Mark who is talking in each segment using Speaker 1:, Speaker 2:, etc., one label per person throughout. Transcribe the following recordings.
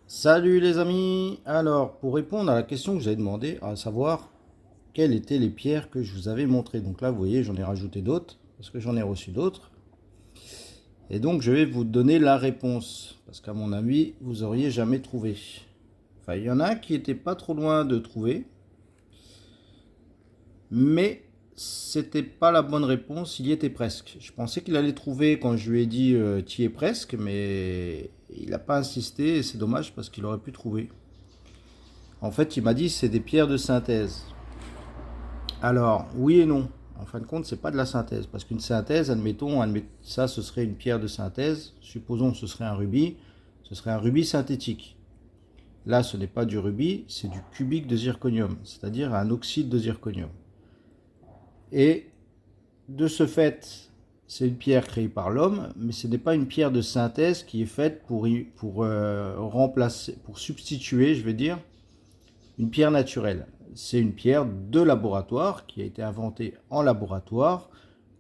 Speaker 1: Salut les amis! Alors, pour répondre à la question que j'avais demandé, à savoir quelles étaient les pierres que je vous avais montrées. Donc là, vous voyez, j'en ai rajouté d'autres, parce que j'en ai reçu d'autres. Et donc, je vais vous donner la réponse, parce qu'à mon avis, vous auriez jamais trouvé. Enfin, il y en a qui étaient pas trop loin de trouver, mais c'était pas la bonne réponse, il y était presque. Je pensais qu'il allait trouver quand je lui ai dit tu y es presque, mais il n'a pas insisté et c'est dommage parce qu'il aurait pu trouver. En fait, il m'a dit c'est des pierres de synthèse. Alors, oui et non. En fin de compte, c'est pas de la synthèse. Parce qu'une synthèse, ça ce serait une pierre de synthèse. Supposons que ce serait un rubis synthétique. Là, ce n'est pas du rubis, c'est du cubique de zirconium, c'est-à-dire un oxyde de zirconium. Et de ce fait, c'est une pierre créée par l'homme, mais ce n'est pas une pierre de synthèse qui est faite pour remplacer, pour substituer, je vais dire, une pierre naturelle. C'est une pierre de laboratoire qui a été inventée en laboratoire,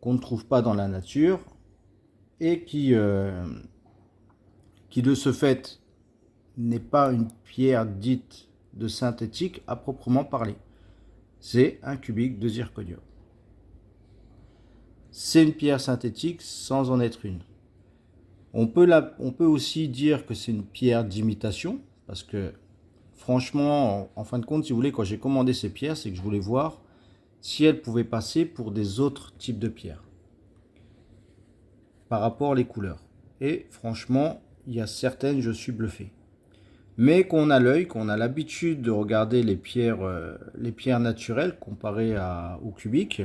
Speaker 1: qu'on ne trouve pas dans la nature et qui de ce fait n'est pas une pierre dite de synthétique à proprement parler. C'est un cubique de zirconium. C'est une pierre synthétique sans en être une. On peut aussi dire que c'est une pierre d'imitation, parce que franchement, en fin de compte, si vous voulez, quand j'ai commandé ces pierres, c'est que je voulais voir si elles pouvaient passer pour des autres types de pierres par rapport aux couleurs. Et franchement, il y a certaines, je suis bluffé. Mais qu'on a l'œil, qu'on a l'habitude de regarder les pierres naturelles comparées au cubique,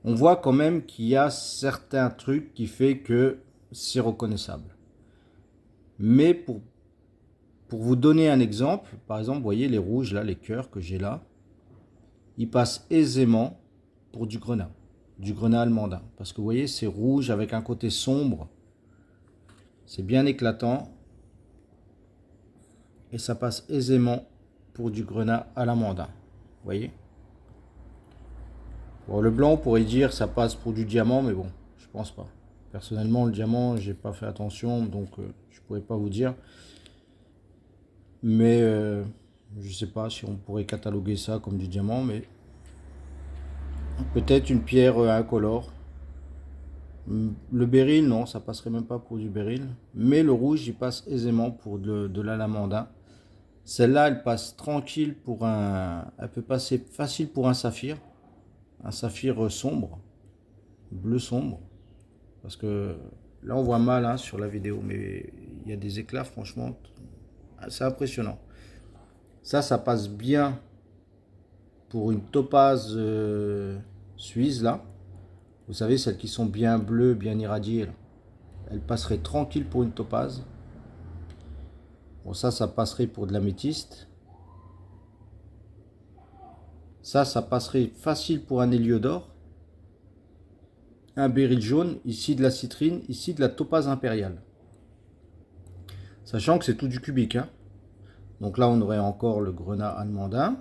Speaker 1: on voit quand même qu'il y a certains trucs qui fait que c'est reconnaissable. Mais pour vous donner un exemple, par exemple, vous voyez les rouges là, les cœurs que j'ai là, ils passent aisément pour du grenat allemandin. Parce que vous voyez, c'est rouge avec un côté sombre, c'est bien éclatant et ça passe aisément pour du grenat à l'amandin. Vous voyez? Bon, le blanc, on pourrait dire ça passe pour du diamant, mais bon, je pense pas. Personnellement, le diamant, j'ai pas fait attention, donc je pourrais pas vous dire. Mais je sais pas si on pourrait cataloguer ça comme du diamant, mais peut-être une pierre incolore. Le béryl, non, ça passerait même pas pour du béryl. Mais le rouge, il passe aisément pour de l'alamandin. Celle-là, elle passe tranquille elle peut passer facile pour un saphir sombre, bleu sombre. Parce que là, on voit mal hein, sur la vidéo, mais il y a des éclats, franchement, c'est impressionnant. Ça passe bien pour une topaze suisse, là. Vous savez, celles qui sont bien bleues, bien irradiées, là. Elle passerait tranquille pour une topaze. Bon, ça passerait pour de l'améthyste. Ça passerait facile pour un héliodore. Un béryl jaune, ici de la citrine, ici de la topaze impériale. Sachant que c'est tout du cubique. Hein. Donc là, on aurait encore le grenat allemandin.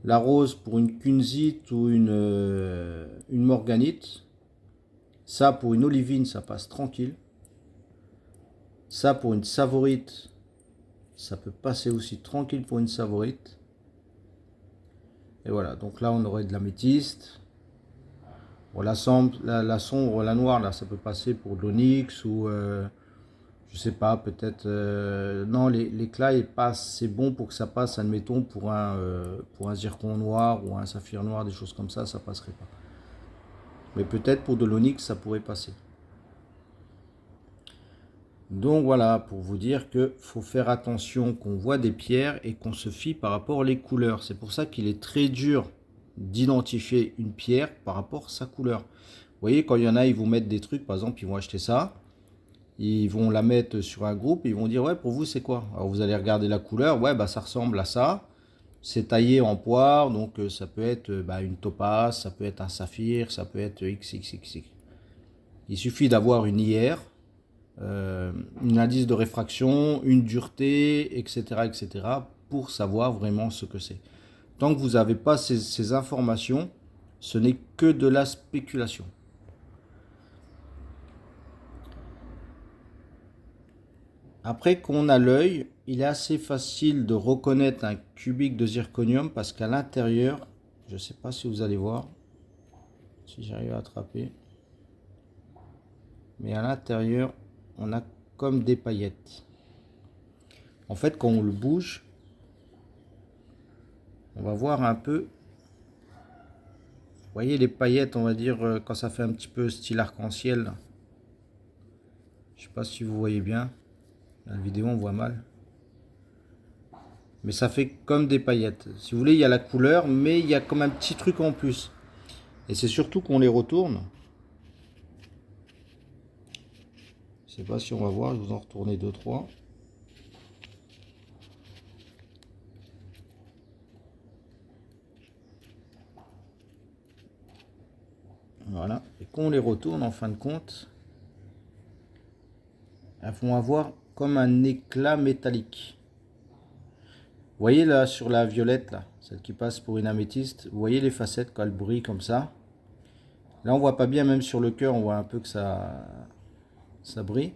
Speaker 1: La rose pour une kunzite ou une morganite. Ça, pour une olivine, ça passe tranquille. Ça, pour une savorite, ça peut passer aussi tranquille pour une savorite. Et voilà, donc là, on aurait de l'améthyste. Bon, la sombre, la noire, là, ça peut passer pour de l'onyx ou, je sais pas, peut-être... non, l'éclat est pas assez bon pour que ça passe, admettons, pour un zircon noir ou un saphir noir, des choses comme ça passerait pas. Mais peut-être pour de l'onyx, ça pourrait passer. Donc voilà, pour vous dire que faut faire attention qu'on voit des pierres et qu'on se fie par rapport aux couleurs. C'est pour ça qu'il est très dur d'identifier une pierre par rapport à sa couleur. Vous voyez, quand il y en a, ils vont mettre des trucs, par exemple, ils vont acheter ça, ils vont la mettre sur un groupe, ils vont dire, ouais, pour vous, c'est quoi? Alors vous allez regarder la couleur, ouais, bah ça ressemble à ça, c'est taillé en poire, donc ça peut être une topaze, ça peut être un saphir, ça peut être XXX. Il suffit d'avoir une IR, un indice de réfraction, une dureté, etc., etc., pour savoir vraiment ce que c'est. Tant que vous n'avez pas ces informations, ce n'est que de la spéculation. Après qu'on a l'œil, il est assez facile de reconnaître un cubique de zirconium parce qu'à l'intérieur, je ne sais pas si vous allez voir, si j'arrive à attraper, mais à l'intérieur, on a comme des paillettes. En fait, quand on le bouge, on va voir un peu. Vous voyez les paillettes, on va dire, quand ça fait un petit peu style arc-en-ciel. Je sais pas si vous voyez bien. Dans la vidéo, on voit mal. Mais ça fait comme des paillettes. Si vous voulez, il y a la couleur, mais il y a comme un petit truc en plus. Et c'est surtout qu'on les retourne. Je sais pas si on va voir, je vous en retourner 2-3. Voilà. Et quand on les retourne, en fin de compte, elles vont avoir comme un éclat métallique. Vous voyez là sur la violette, là, celle qui passe pour une améthyste, vous voyez les facettes quand elles brillent comme ça. Là on voit pas bien, même sur le cœur, on voit un peu que ça brille.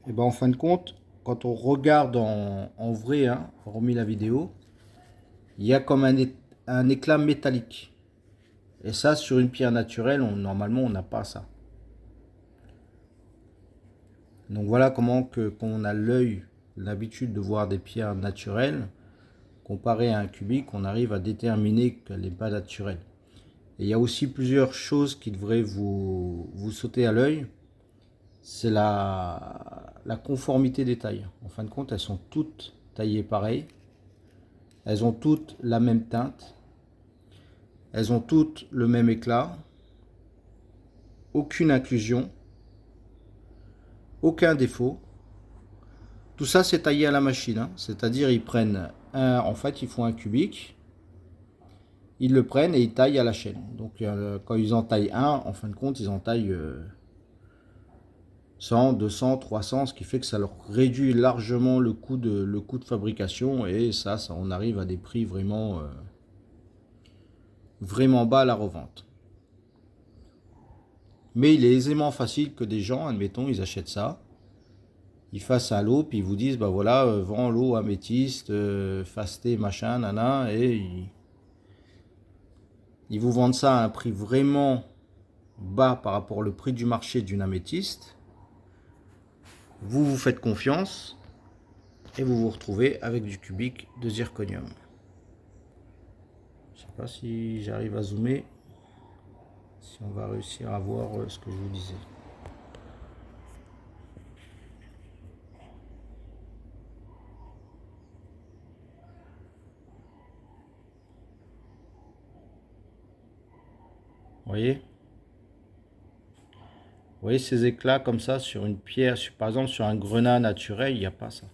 Speaker 1: Et ben en fin de compte, quand on regarde en vrai, hein, hormis la vidéo, il y a comme un éclat métallique. Et ça, sur une pierre naturelle, normalement, on n'a pas ça. Donc voilà comment que, quand on a l'œil, l'habitude de voir des pierres naturelles, comparé à un cubique, on arrive à déterminer qu'elle n'est pas naturelle. Et il y a aussi plusieurs choses qui devraient vous sauter à l'œil. C'est la conformité des tailles. En fin de compte, elles sont toutes taillées pareil. Elles ont toutes la même teinte. Elles ont toutes le même éclat. Aucune inclusion. Aucun défaut. Tout ça, c'est taillé à la machine. Hein. C'est-à-dire, ils prennent en fait, ils font un cubique. Ils le prennent et ils taillent à la chaîne. Donc, quand ils en taillent un, en fin de compte, ils en taillent 100, 200, 300, ce qui fait que ça leur réduit largement le coût de fabrication. Et ça, on arrive à des prix vraiment bas à la revente. Mais il est aisément facile que des gens, admettons, ils achètent ça. Ils fassent un lot, puis ils vous disent, bah voilà, vends l'eau améthyste, fasté, machin, nana, et ils vous vendent ça à un prix vraiment bas par rapport au prix du marché d'une améthyste. Vous vous faites confiance, et vous vous retrouvez avec du cubique de zirconium. Je sais pas si j'arrive à zoomer, si on va réussir à voir ce que je vous disais. Vous voyez? Vous voyez ces éclats comme ça sur une pierre, par exemple sur un grenat naturel, il n'y a pas ça.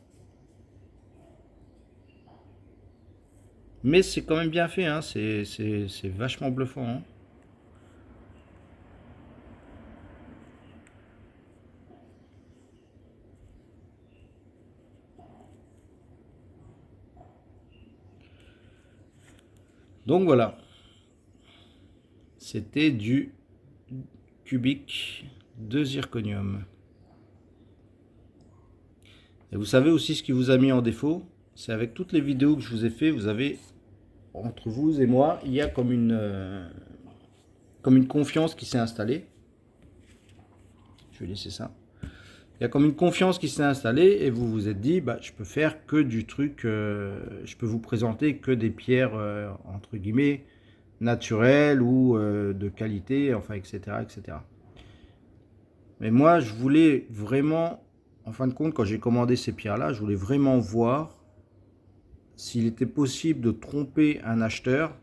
Speaker 1: Mais c'est quand même bien fait, hein. C'est vachement bluffant. Hein. Donc voilà, c'était du cubique de zirconium. Et vous savez aussi ce qui vous a mis en défaut, c'est avec toutes les vidéos que je vous ai fait, vous avez, entre vous et moi, il y a comme une confiance qui s'est installée. Je vais laisser ça. Il y a comme une confiance qui s'est installée et vous vous êtes dit, bah, je peux faire que du truc, je peux vous présenter que des pierres, entre guillemets, naturelles ou de qualité, enfin, etc., etc. Mais moi, je voulais vraiment, en fin de compte, quand j'ai commandé ces pierres-là, je voulais vraiment voir s'il était possible de tromper un acheteur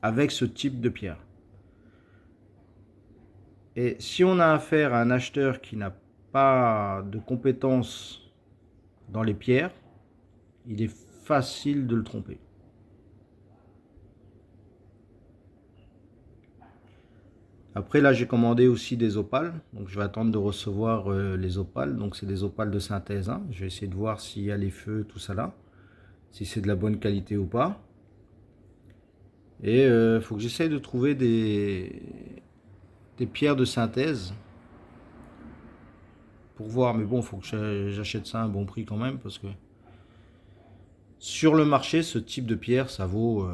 Speaker 1: avec ce type de pierre. Et si on a affaire à un acheteur qui n'a pas de compétences dans les pierres, il est facile de le tromper. Après là j'ai commandé aussi des opales, donc je vais attendre de recevoir les opales, donc c'est des opales de synthèse, hein. Je vais essayer de voir s'il y a les feux, tout ça là, si c'est de la bonne qualité ou pas. Et il faut que j'essaye de trouver des pierres de synthèse pour voir, mais bon, il faut que j'achète ça à un bon prix quand même, parce que sur le marché, ce type de pierre, ça vaut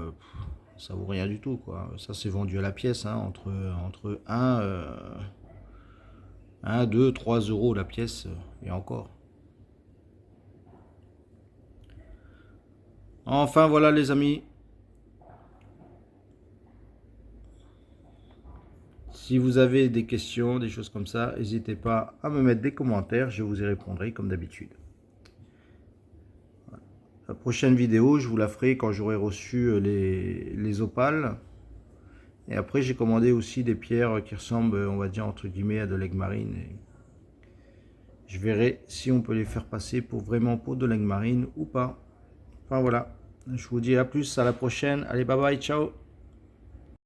Speaker 1: rien du tout, quoi. Ça, c'est vendu à la pièce, hein, entre 1, 2, 3 euros la pièce, et encore. Enfin, voilà les amis. Si vous avez des questions, des choses comme ça, n'hésitez pas à me mettre des commentaires, je vous y répondrai comme d'habitude. La prochaine vidéo, je vous la ferai quand j'aurai reçu les opales. Et après, j'ai commandé aussi des pierres qui ressemblent, on va dire, entre guillemets, à de l'aigle marine. Et je verrai si on peut les faire passer vraiment pour de l'aigle marine ou pas. Enfin voilà, je vous dis à plus, à la prochaine. Allez, bye bye, ciao.